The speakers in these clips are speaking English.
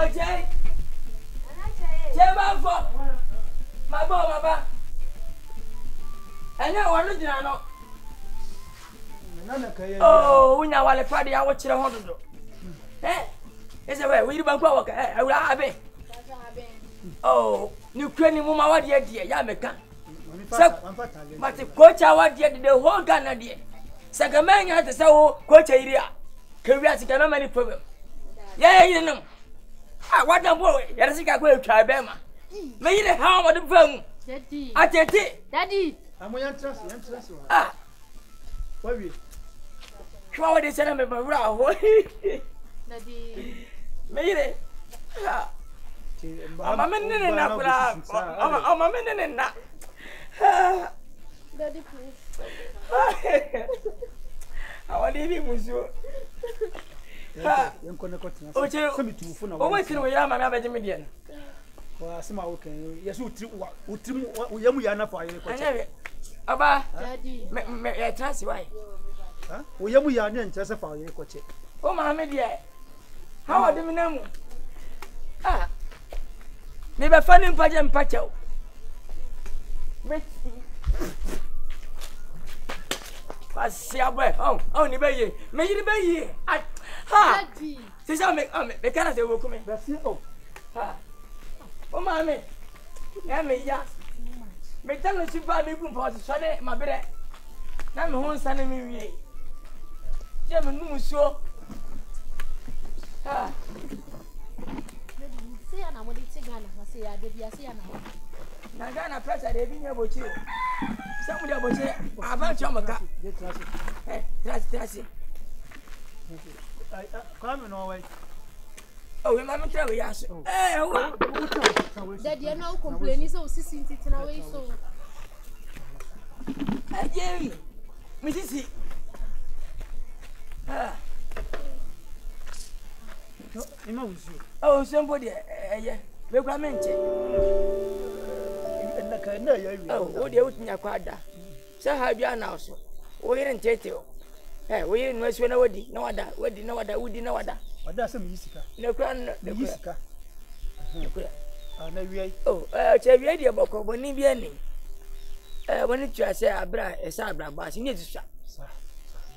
Koche. Chema fo. Maba. Anya wanu jina no. Oh, unya wale padi ya wochire ho dodo. Ese we yiri banku awoka awura abe. Oh, ni kwani mu ma wade adie ya meka. Mati kocha wade the whole Ghana die. Sagamanya te sawo kocha yiri a. Kawia sikana mani problem. Yeah, you know. Ah, what the boy? Yara sika ko etwa be ma. Me yire ha mo de fam. Daddy. Atete. Daddy. Amoyan trust. Ah. Wabi. Kwa wade sana me bawura ho. Daddy. Me yire. Ah. Ama menene na kula. Ama menene na. Daddy, please. Awali bi muso. Ha. Yenkone kotina. Oche. Sami tufu na. O wetiri wo ya mama abeje me die no. Wa sema wo kan. Yesu utiri yemu ya na fa yele kocha. Anya. Aba. Daddy. Me ya trust why? Ha? O yemu ya na nche se fa yele kocha. O mama die. Ha wade me namu. Ah. Me be fa ni mpaje mpache o. Me Pasia boy. Oh ni be ye. Me yiri be ye. Ha. Daddy. C'est ça me kana se wo kuma. Basi o. Ha. O mama. Ya me ya. Me tano si ba me bu mpa so ne mabere. Na me ho nsa ne me wie. Je me nu so. Ha. Say ana mo de tigana, say ya de bia say ana. Na Ghana pressure de bi nya bochi. Se mu de bochi aba chomaka. Je trust. Trust. Come no way. Oh, we mama tell we aso. Daddy, no complain so sisi ntitina we so. Jerry. Me sisi. Ah. No, ima wusu. Oh, somebody we kwa menche. Na ya wi. Oh, o de utinya kwada. Sa ha bia na so. O yire ntete o. O yire no asu na wadi, na wada, udi na wada. Wada se mi yisika. Na kwa na yisika. Na wi ai. Oh, che wi de boko boni bia ni. Boni twa se abra, esa abra ba se ni tsa.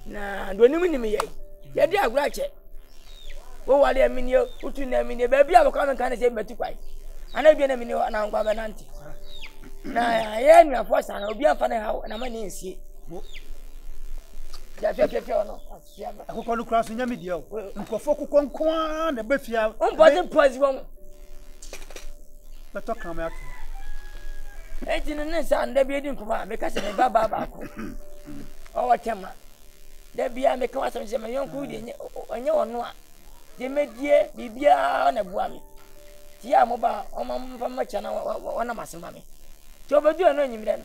Na do ni mu ni me yai. Ya de agura che. Wo wale amini o, utu na amini ba bia boko na kan se metu kwai. Ana bia na amini na ngwa ba nanti. Na ye nwa force na obi afa na ha na mani nsie. Ya fia no. Akoko no kra so nya media o. Nkofo kokonkwa na bafia. Body pause won. Beto kan ma atu. Ejin ne sa nda bi edin kuma me ka se me baba ko. O watema. Da bia me ka wasam se me yonku de onye ono a. De medie bibia na bua me. Ti a mo ba o ma mfa ma cha na wona masema me. Ti obedu eno nyimire no.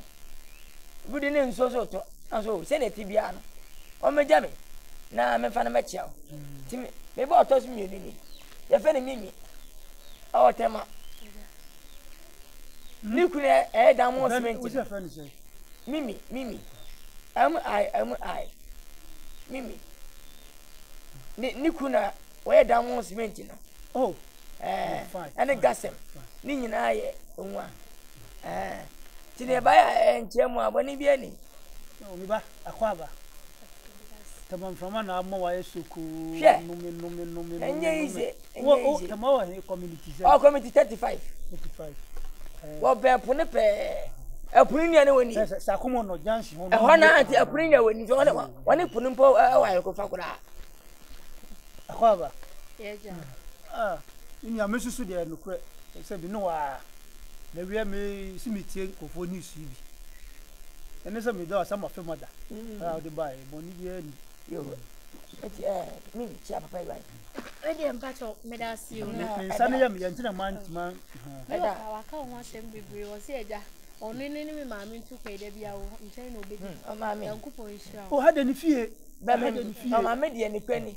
Budi ne nso so to. Aso se ne ti bia no. O meja me na me fa na me chia o. Ti me ba otos mi ni. Ye fe ne mimi. O tema. Ni kure da mo cement. Mimi. Am I. Mimi. Ni kuna we da mo cement no. Oh. Ane gasem. Ni nyina ye onwa. Ti ne ba ya enchemu aboni bi ani. No mi ba akwaba. Tamam from na mo wa yesuku no. Enye ize. Oh, tamawa community. Oh, community 35. Wo be pone pe apunya ne woni sa komo no jansi ho ho na anti apunya woni so woni punu mpo wa ko fa kura akwaba Yeja ni amesusu de no kure se bi no wa na wi me simitie kofo ni su bi ene se me do asa ma fe moda de bai boni bi ani yo mi chia papa bai we dey mpacho medasi o me sane ya me yantina man eda waka ho asem bebre wo se eja onu ni mi ma mi ntu kwa ida bia wo nchen na obeji o ma mi yankupon hira o hade ni fie ba me o ma me de ni kwani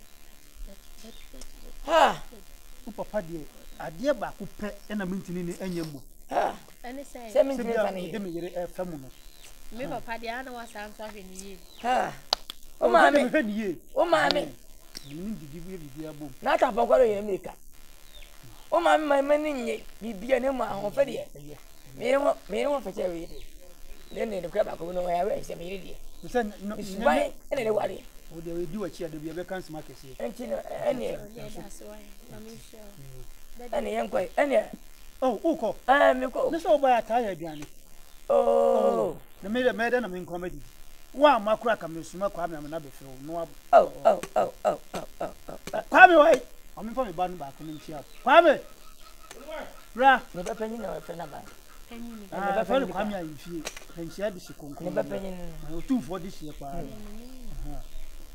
ha o papa de ade ba ko pe na mintini ni anyambo ha ene sai se mintini fa ni de me yere famu no me papa de ana wa san so ahwe ni ye ha o ma me fe ni ye o ma me ni didi bi abo na ta pon kwaro ye meka o ma mani nye bibia ne mu ahofa de me ho fa che we de ne kwa ba ko no ya we se me de Say no. Why ene de wari O de we do a chia de be can smack here. enti no ene That's why. Let me show. ene yankwa ene Oh, uko. me ko Na so ba ta ya aduane. oh Na me de na me comedy. Wa makura ka me suma kwa me na be fro no abo. oh Kwa me wai. O me fa me ba no ba ko me chia. Kwa me. Bra. me ba panyi na fe na ba Ah, fa kwa me ayi fie. Pensia de sikonko. me ba panyi O tu fo de sie kwa.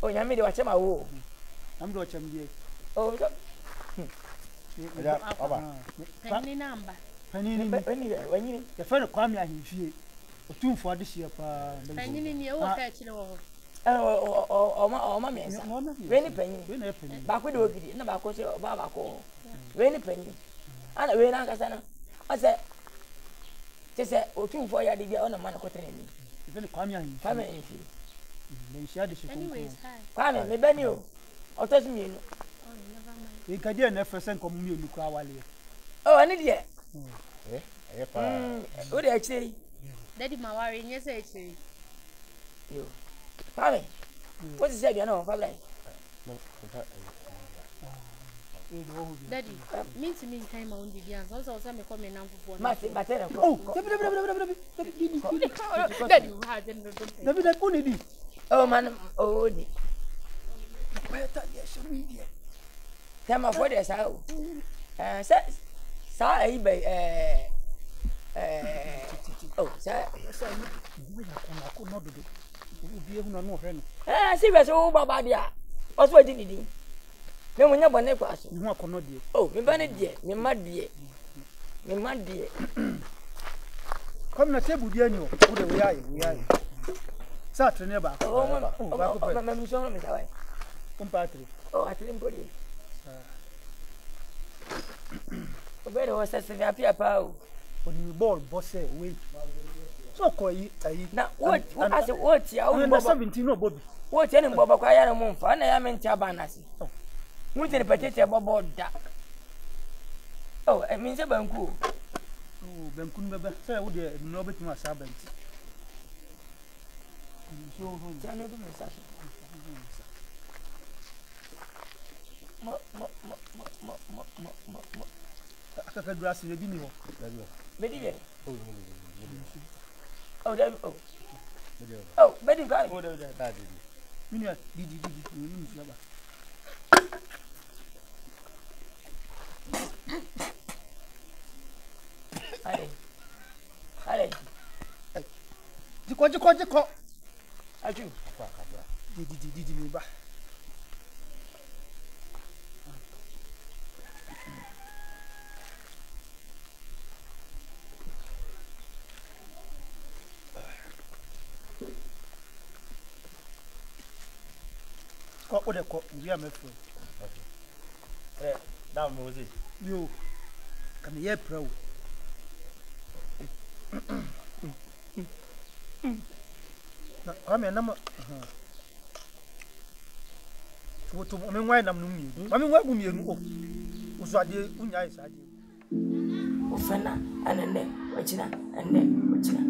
o nya me de wa chema wo Am do chem die. oh Ya, aba. Penny number. Pani ni. wani Ya fa kwa me ayi fie. O tu fo de sie pa. Penny ni o ka chi no. ma me nsa wani panyi We na pani. ba ko de ogidi na ba ko se ba ko wani panyi ana we na kasa na ase tese otumfo ya de bia ona ma na ko tene ni Even kwa me ayi. fa me nfi Pensia de sikonko. Anyways, hi. fa me bani o otosu mi nu Oh, never mind. E ka dia na fese nko mu enu kwa wale. oh ani de Eh, pa. o de achiri Daddy ma worry, yes, actually. yo fa me what is that you know fa like Daddy, me to me time on the dance. Also, some come in now for ma tene Oh, ko Daddy, you had them. Dabi da ko ne di. oh man oh di Kweta dia so mi dia. tema for de sa o sa ai be oh sa So we na ko no dodo. Obi ehu na no hwe no. si be so baba dia o so di ni me munya bone kwa so Ihu akono die. oh me ba ne die me ma die Kom na tebu die ni o. Wo de we aye. Sa trene ba. oh ba ko pe. ma mi so me sa wai Compatri. oh atlim body o be do sa se apia pa o Oni ball boss we. So ko yi ayi. na what as what ya o Na mbo 17 no bobi. what ya ne mbo ba kwa ya na mo mfa na ya me ntia ba na se mu je ne petete bobo da oh e mi se banku Oh, ben kun bebe. Say wo de no betima asabenti. So ho. ya no do me sa mo Akaka grass le bi ni ho. be di be Oh, oh da oh be di ka da di. Mini di ni fi ba. ale Jiko. aju Di mi ba. Ko o de ko wi amefo. Eh, da mo zi. Yo. Kam ye pro. Na kame na ma. Foto mo menwa nam no mi. Ma menwa gu mi enu o. Uso ade unya isa ade. ufana anende wachina ande wachina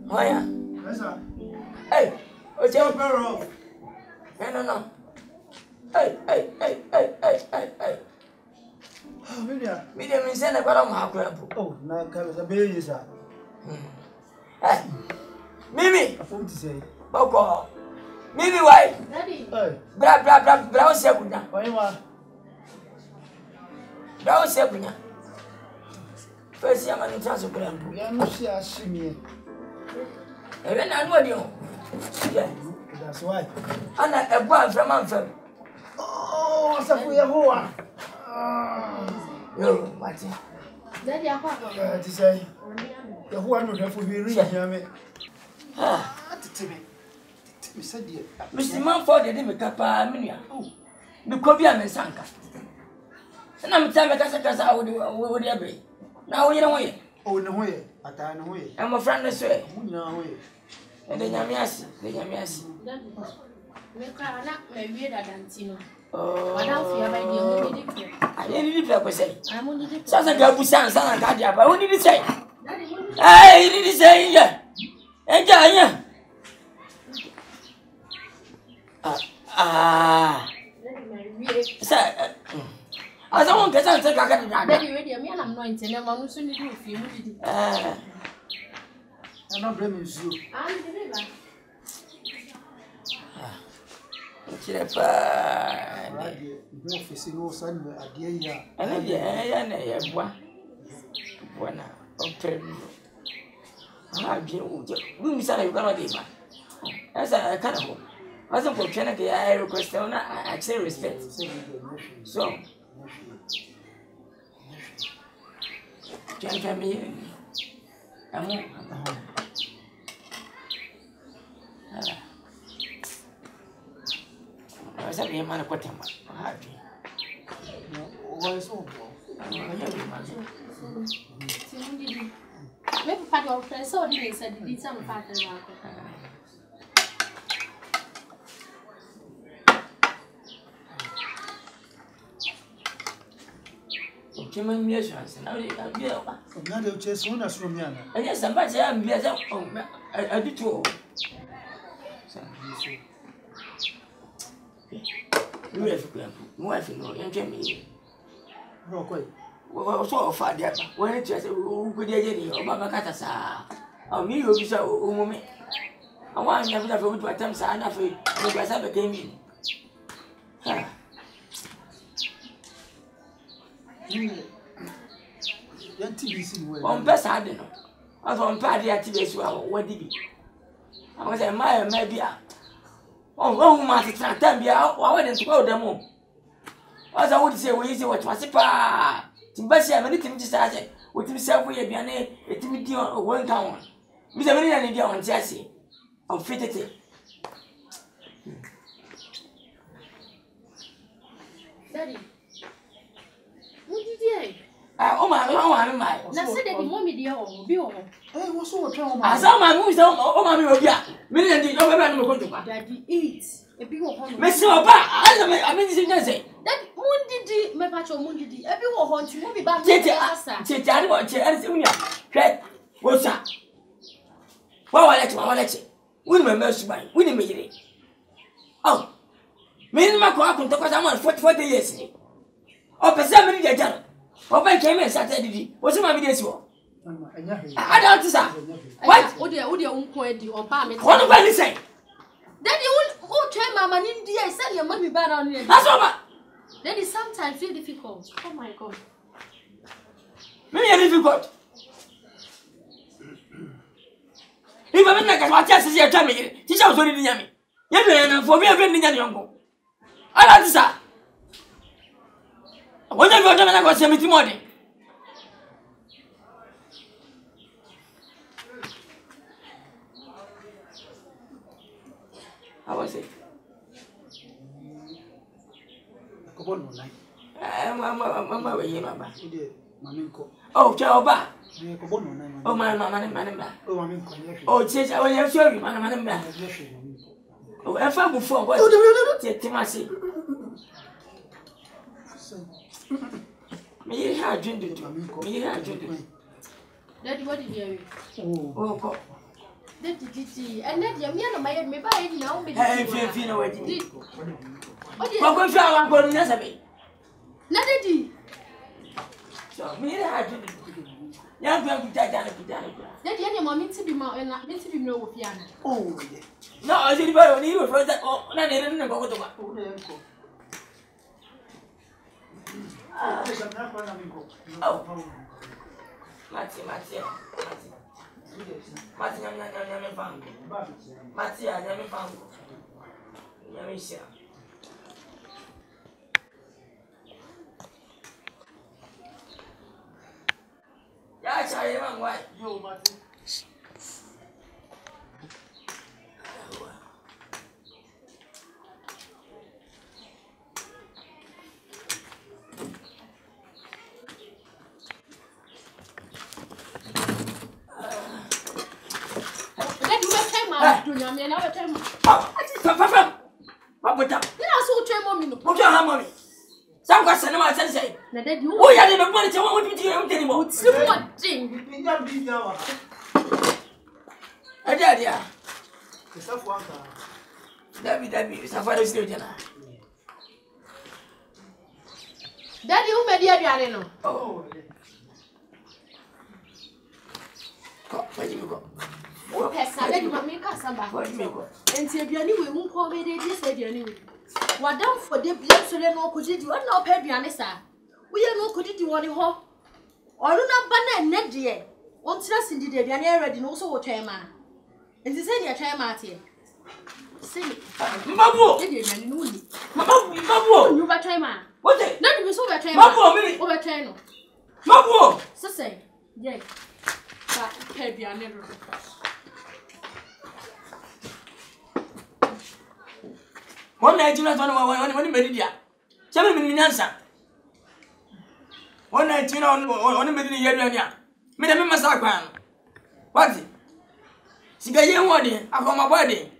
hoya Esa. hey oje Pero. no hey Milia. media mi sene kwa ma akura bu Oh, na ka sa be yisa. hey mimi Afom ti say. boko mimi wai Daddy, bra o se kunya Oyin wa. bra o se kunya first yama ni transo kura bu Ya no shi ashimi. ebe na anu odi o yeah That's why. ana ebu afram amfam Oh, Safu Yehowa. yo mati Daddy, I can't. Ti say. Yehowa no defo bi ri hia me. Titimi. Titimi sadie. Mr. Manford de me kapa menua me ko bia me sanka na me tame kasa wo de abe na wo yire wo ye Oh, ne ho ye. Ata ne ho ye. am my friend so e Mu nya ho ye. de nyamiasi Daddy, me cry, not my weird Adantino. oh What else you have idea? you need to say. I'm only the Sasa gabusan sana kadia ba. What did he say? Hey, did he say yeah? Enja. Sir. I don't want to say that. Daddy ready me and I'm not intending man so need to feel me. I'm not blaming you. I'm the Chirepa. No facing son idea ya. Ana ya bwa. Bwana. Okay. Bien uje. Mimi sana yukana deba. Asa kana ho. Asa kwa chana ke I request na I say respect. So. Chana family. Amu. Asa bien mana kwata ma. Happy. Why so? Maybe part of friends so they said did some part of Human measures, now they are here. Now they chase one as from Yana. And yes, somebody I'm here. I do too. You have to go. Wife, no, you can be. No, quite. Well, so far, dear. When it is who could get or Mama Catasa. Or me, you be so woman. I want to have to attempt sign of it because I became in. On best, I don't know. I was on party activity. What did he? I was a mile, maybe. Oh, my time be out. I wouldn't go them home. As I would say, we easy what was it? Timbasi, I'm a little distracted. With himself, we have been a timid or one town. Mr. Maria and on Jesse. I'm fitted. Daddy. What did you? Oh, my. That's it, the mommy, dear, or be all. Hey, what's all the I saw my moves. Oh, my, million did not remember. Daddy, eat. A big one. Mr. I mean, this is that Mundi, my patron Mundi, everyone wants you. Won't be back. What's that? Well, I let you. Win my mercy by winning me. Oh, me my car can talk as I'm on 40 years. Oh, but somebody get done. Oh, I came and Saturday. What's my video? I don't say. What? Oh, dear, or Pam. What do I say? Daddy, oh, try Mamma in India. I said your mommy bad on you. That's over. That is sometimes very difficult. Oh, my God. Maybe difficult. If I'm not going to see a time, teach us what it is. You're for me, I've been in your I like this. What have you done? I got 70 morning. How was it? Oh, Java. Oh, my man. Oh, says I will show you, man. Oh, I found before what Timothy. Me, how drink it. Me, how drink it. Daddy, what did you do? Oh, Daddy, and then your man might have me by it now. I feel no way. Oh, go to our body yesterday. Daddy. So, me, how drink it. Young girl, you die down. Daddy, any moment to be more and not to be no piano. Oh, no, I didn't buy you for that. Oh, I didn't go to one. Oh, Mati, I'm found. Mati, I never found. Yamisha. Yes, I am white. You, Mati. Papa, then I saw 2 more minutes. Put your hammer. Some question, I say. Na daddy wo. Oh ya de me pon che won wo ti am tani mo. Ti mo din. Ninya bi nya wa. Adia. Safu anka. Dabi safari sio jana. Daddy wo me di aduane no. Oh. Ko, vai me ko. Wo pesa daddy ma me ka samba. Vai me ko. Enti aduane we wo ko be de se aduane we. Wadam for de bia so le no kujidi won na opa aduane sa. Wo ye no kujidi woni ho. Onu na ba na ne de. On tira sindi de aduane ready no so wo twen ma. Enti se ni atwen ma ate. Se Mbabu. de aduane no ni. Mbabu. You ba twen ma. What the? Na du so ba twen ma. Mbabu mi. Wo ba twen no. Mbabu. Se se. Ye. Ba ka aduane ro. Wona ejina so woni medidia. Cheme mi nyansa. Wona ejina woni medini yeduani a. Me de me masa kwan. What? Siga ye wodi, akoma body.